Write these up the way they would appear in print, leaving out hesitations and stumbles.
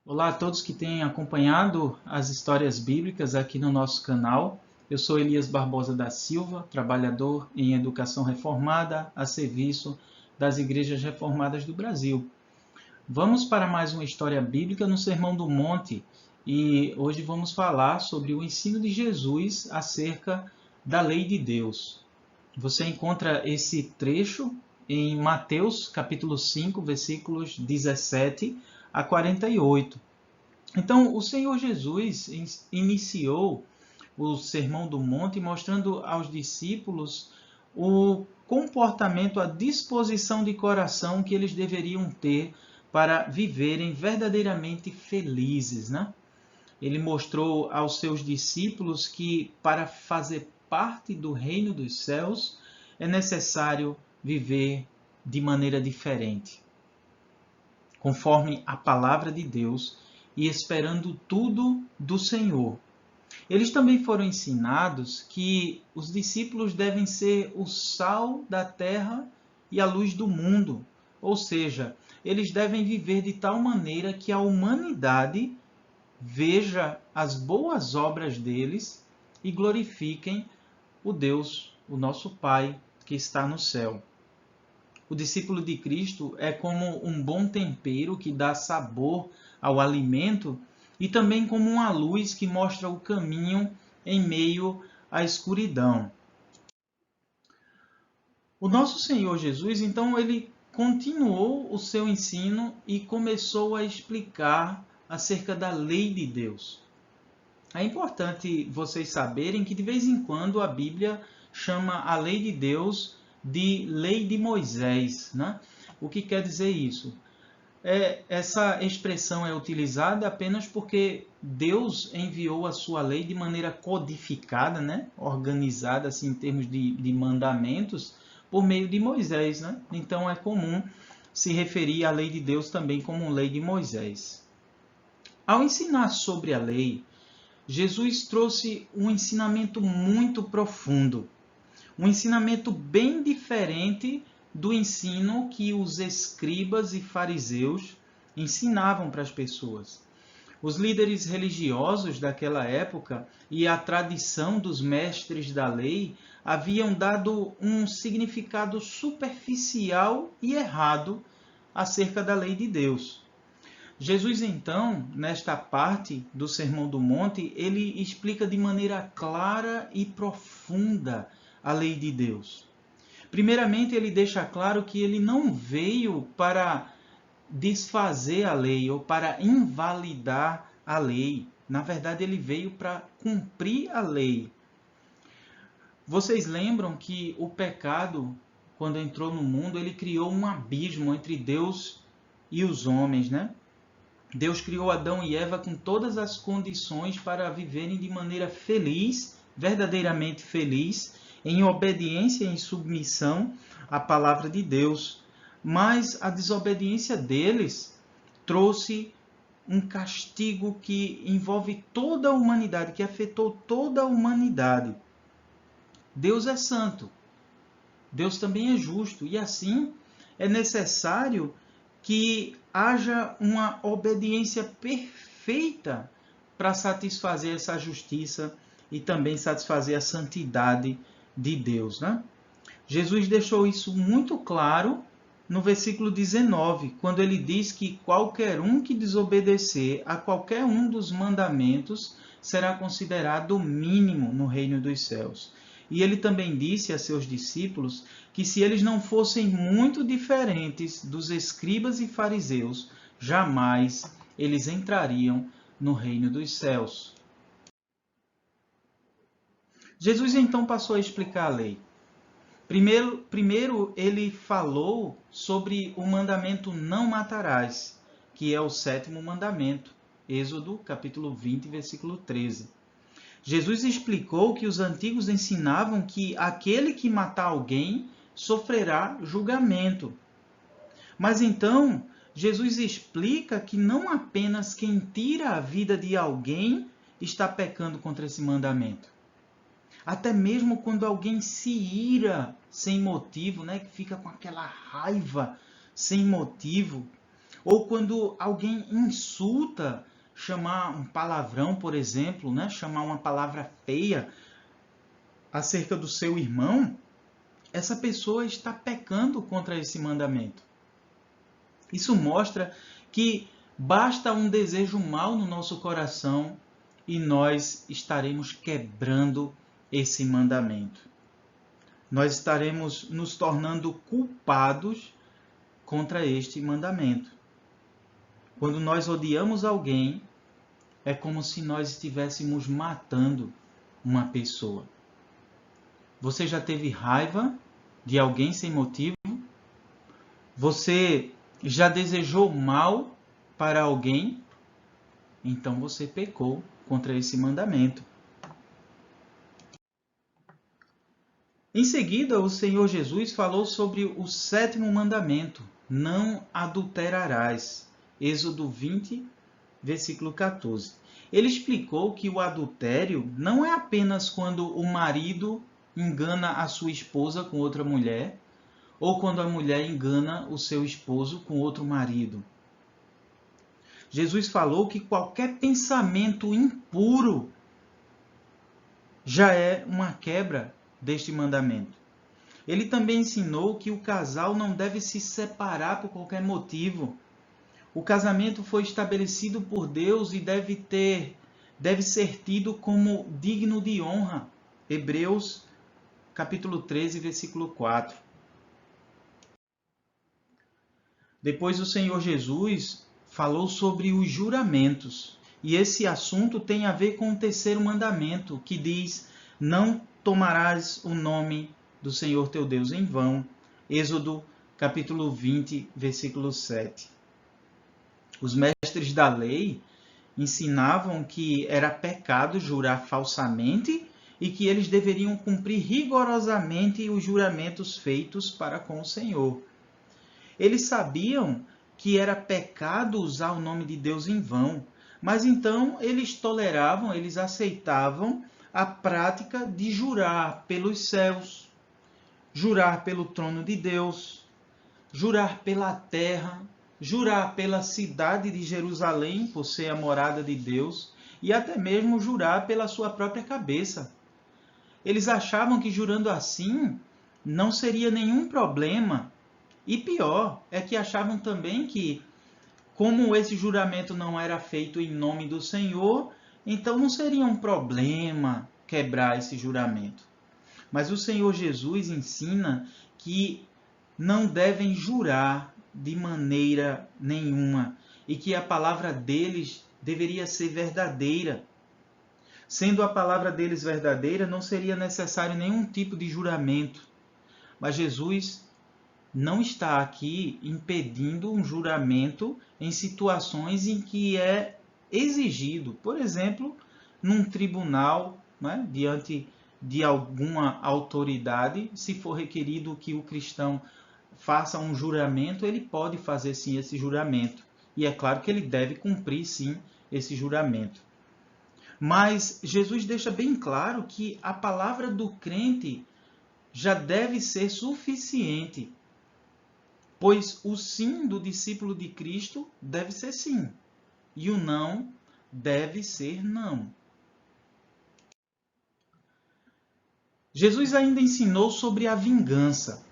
Olá a todos que têm acompanhado as histórias bíblicas aqui no nosso canal. Eu sou Elias Barbosa da Silva, trabalhador em educação reformada a serviço das igrejas reformadas do Brasil. Vamos para mais uma história bíblica no Sermão do Monte e hoje vamos falar sobre o ensino de Jesus acerca da lei de Deus. Você encontra esse trecho em Mateus capítulo 5, versículos 17 a 48. Então, o Senhor Jesus iniciou o Sermão do Monte mostrando aos discípulos o comportamento, a disposição de coração que eles deveriam ter para viverem verdadeiramente felizes, né? Ele mostrou aos seus discípulos que para fazer parte do reino dos céus é necessário viver de maneira diferente, conforme a palavra de Deus e esperando tudo do Senhor. Eles também foram ensinados que os discípulos devem ser o sal da terra e a luz do mundo, ou seja, eles devem viver de tal maneira que a humanidade veja as boas obras deles e glorifiquem o Deus, o nosso Pai, que está no céu. O discípulo de Cristo é como um bom tempero que dá sabor ao alimento e também como uma luz que mostra o caminho em meio à escuridão. O nosso Senhor Jesus, então, ele continuou o seu ensino e começou a explicar acerca da lei de Deus. É importante vocês saberem que de vez em quando a Bíblia chama a lei de Deus de lei de Moisés, né? O que quer dizer isso? Essa expressão é utilizada apenas porque Deus enviou a sua lei de maneira codificada, né? Organizada assim, em termos de mandamentos, por meio de Moisés, né? Então é comum se referir à lei de Deus também como lei de Moisés. Ao ensinar sobre a lei, Jesus trouxe um ensinamento muito profundo, um ensinamento bem diferente do ensino que os escribas e fariseus ensinavam para as pessoas. Os líderes religiosos daquela época e a tradição dos mestres da lei haviam dado um significado superficial e errado acerca da lei de Deus. Jesus, então, nesta parte do Sermão do Monte, ele explica de maneira clara e profunda a lei de Deus. Primeiramente, ele deixa claro que ele não veio para desfazer a lei ou para invalidar a lei. Na verdade, ele veio para cumprir a lei. Vocês lembram que o pecado, quando entrou no mundo, ele criou um abismo entre Deus e os homens, né? Deus criou Adão e Eva com todas as condições para viverem de maneira feliz, verdadeiramente feliz, em obediência e em submissão à palavra de Deus. Mas a desobediência deles trouxe um castigo que envolve toda a humanidade, que afetou toda a humanidade. Deus é santo, Deus também é justo, e assim é necessário que haja uma obediência perfeita para satisfazer essa justiça e também satisfazer a santidade de Deus, né? Jesus deixou isso muito claro no versículo 19, quando ele diz que qualquer um que desobedecer a qualquer um dos mandamentos será considerado o mínimo no reino dos céus. E ele também disse a seus discípulos que se eles não fossem muito diferentes dos escribas e fariseus, jamais eles entrariam no reino dos céus. Jesus então passou a explicar a lei. Primeiro ele falou sobre o mandamento não matarás, que é o sétimo mandamento, Êxodo capítulo 20, versículo 13. Jesus explicou que os antigos ensinavam que aquele que matar alguém sofrerá julgamento. Mas então, Jesus explica que não apenas quem tira a vida de alguém está pecando contra esse mandamento. Até mesmo quando alguém se ira sem motivo, né, que fica com aquela raiva sem motivo, Ou quando alguém insulta, chamar um palavrão, por exemplo, né? Chamar uma palavra feia acerca do seu irmão, essa pessoa está pecando contra esse mandamento. Isso mostra que basta um desejo mau no nosso coração e nós estaremos quebrando esse mandamento. Nós estaremos nos tornando culpados contra este mandamento. Quando nós odiamos alguém, é como se nós estivéssemos matando uma pessoa. Você já teve raiva de alguém sem motivo? Você já desejou mal para alguém? Então você pecou contra esse mandamento. Em seguida, o Senhor Jesus falou sobre o 7º mandamento: não adulterarás. Êxodo 20, versículo 14. Ele explicou que o adultério não é apenas quando o marido engana a sua esposa com outra mulher, ou quando a mulher engana o seu esposo com outro marido. Jesus falou que qualquer pensamento impuro já é uma quebra deste mandamento. Ele também ensinou que o casal não deve se separar por qualquer motivo. O casamento foi estabelecido por Deus e deve ser tido como digno de honra. Hebreus, capítulo 13, versículo 4. Depois o Senhor Jesus falou sobre os juramentos. E esse assunto tem a ver com o 3º mandamento, que diz: não tomarás o nome do Senhor teu Deus em vão. Êxodo, capítulo 20, versículo 7. Os mestres da lei ensinavam que era pecado jurar falsamente e que eles deveriam cumprir rigorosamente os juramentos feitos para com o Senhor. Eles sabiam que era pecado usar o nome de Deus em vão, mas então eles toleravam, eles aceitavam a prática de jurar pelos céus, jurar pelo trono de Deus, jurar pela terra, jurar pela cidade de Jerusalém, por ser a morada de Deus, e até mesmo jurar pela sua própria cabeça. Eles achavam que jurando assim não seria nenhum problema. E pior, é que achavam também que, como esse juramento não era feito em nome do Senhor, então não seria um problema quebrar esse juramento. Mas o Senhor Jesus ensina que não devem jurar de maneira nenhuma e que a palavra deles deveria ser verdadeira. Sendo a palavra deles verdadeira, não seria necessário nenhum tipo de juramento. Mas Jesus não está aqui impedindo um juramento em situações em que é exigido. Por exemplo, num tribunal, né, diante de alguma autoridade, se for requerido que o cristão faça um juramento, ele pode fazer sim esse juramento. E é claro que ele deve cumprir sim esse juramento. Mas Jesus deixa bem claro que a palavra do crente já deve ser suficiente, pois o sim do discípulo de Cristo deve ser sim, e o não deve ser não. Jesus ainda ensinou sobre a vingança.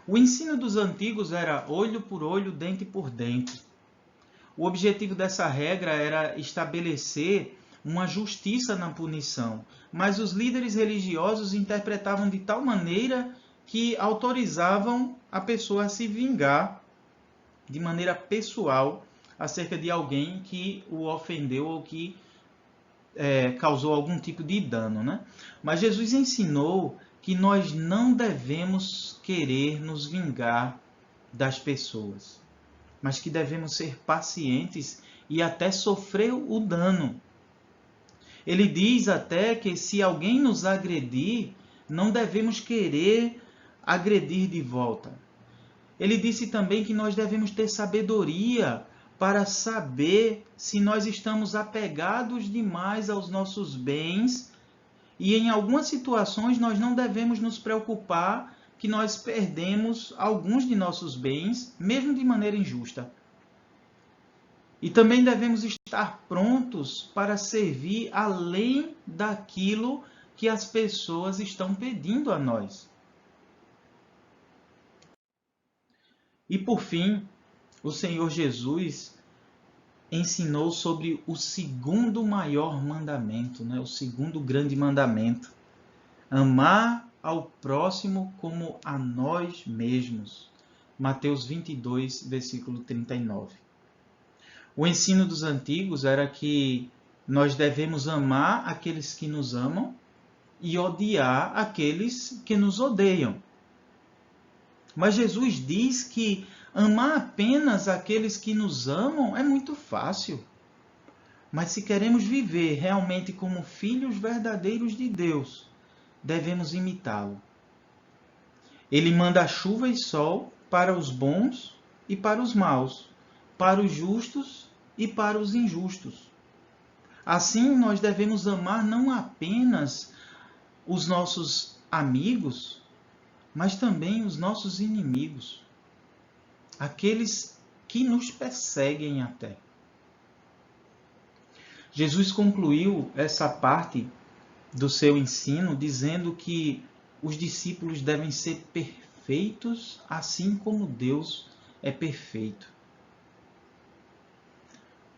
O ensino dos antigos era olho por olho, dente por dente. O objetivo dessa regra era estabelecer uma justiça na punição, mas os líderes religiosos interpretavam de tal maneira que autorizavam a pessoa a se vingar de maneira pessoal acerca de alguém que o ofendeu ou que causou algum tipo de dano, né? Mas Jesus ensinou que nós não devemos querer nos vingar das pessoas, mas que devemos ser pacientes e até sofrer o dano. Ele diz até que se alguém nos agredir, não devemos querer agredir de volta. Ele disse também que nós devemos ter sabedoria para saber se nós estamos apegados demais aos nossos bens e em algumas situações nós não devemos nos preocupar que nós perdemos alguns de nossos bens, mesmo de maneira injusta. E também devemos estar prontos para servir além daquilo que as pessoas estão pedindo a nós. E por fim, o Senhor Jesus ensinou sobre o segundo maior mandamento, o segundo grande mandamento: amar ao próximo como a nós mesmos. Mateus 22, versículo 39. O ensino dos antigos era que nós devemos amar aqueles que nos amam e odiar aqueles que nos odeiam. Mas Jesus diz que amar apenas aqueles que nos amam é muito fácil. Mas se queremos viver realmente como filhos verdadeiros de Deus, devemos imitá-lo. Ele manda chuva e sol para os bons e para os maus, para os justos e para os injustos. Assim, nós devemos amar não apenas os nossos amigos, mas também os nossos inimigos, aqueles que nos perseguem até. Jesus concluiu essa parte do seu ensino dizendo que os discípulos devem ser perfeitos, assim como Deus é perfeito.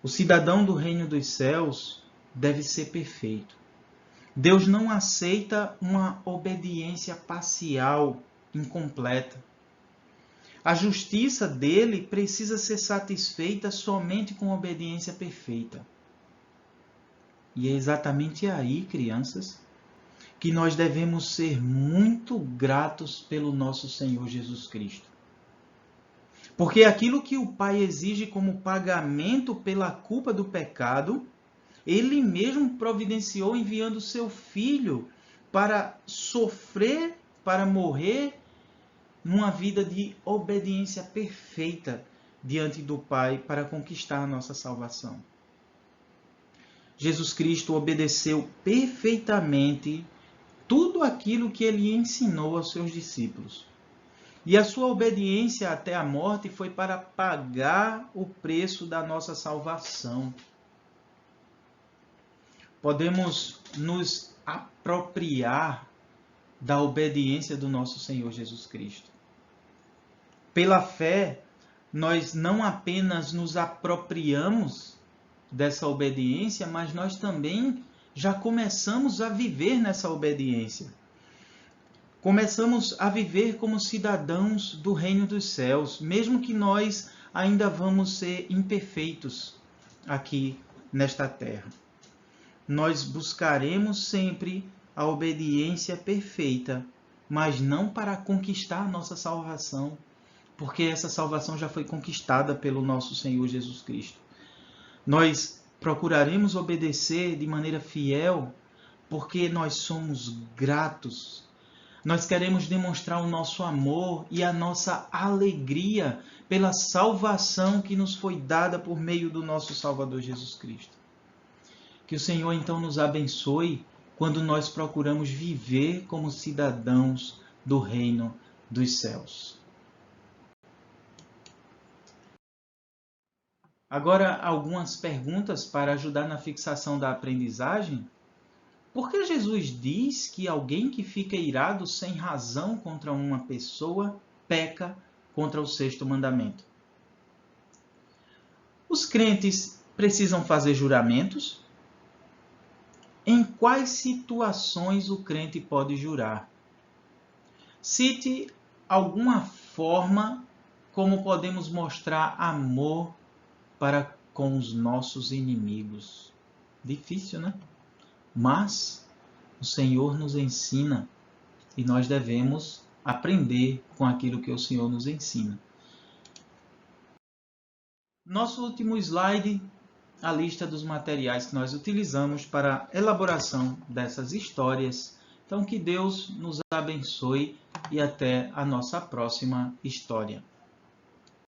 O cidadão do reino dos céus deve ser perfeito. Deus não aceita uma obediência parcial, incompleta. A justiça dele precisa ser satisfeita somente com obediência perfeita. E é exatamente aí, crianças, que nós devemos ser muito gratos pelo nosso Senhor Jesus Cristo. Porque aquilo que o Pai exige como pagamento pela culpa do pecado, Ele mesmo providenciou enviando o seu Filho para sofrer, para morrer, numa vida de obediência perfeita diante do Pai para conquistar a nossa salvação. Jesus Cristo obedeceu perfeitamente tudo aquilo que ele ensinou aos seus discípulos. E a sua obediência até a morte foi para pagar o preço da nossa salvação. Podemos nos apropriar da obediência do nosso Senhor Jesus Cristo. Pela fé, nós não apenas nos apropriamos dessa obediência, mas nós também já começamos a viver nessa obediência. Começamos a viver como cidadãos do reino dos céus, mesmo que nós ainda vamos ser imperfeitos aqui nesta terra. Nós buscaremos sempre a obediência perfeita, mas não para conquistar a nossa salvação, porque essa salvação já foi conquistada pelo nosso Senhor Jesus Cristo. Nós procuraremos obedecer de maneira fiel, porque nós somos gratos. Nós queremos demonstrar o nosso amor e a nossa alegria pela salvação que nos foi dada por meio do nosso Salvador Jesus Cristo. Que o Senhor então nos abençoe quando nós procuramos viver como cidadãos do reino dos céus. Agora, algumas perguntas para ajudar na fixação da aprendizagem. Por que Jesus diz que alguém que fica irado sem razão contra uma pessoa peca contra o sexto mandamento? Os crentes precisam fazer juramentos? Em quais situações o crente pode jurar? Cite alguma forma como podemos mostrar amor para com os nossos inimigos. Difícil, né? Mas o Senhor nos ensina e nós devemos aprender com aquilo que o Senhor nos ensina. Nosso último slide, a lista dos materiais que nós utilizamos para a elaboração dessas histórias. Então, que Deus nos abençoe e até a nossa próxima história.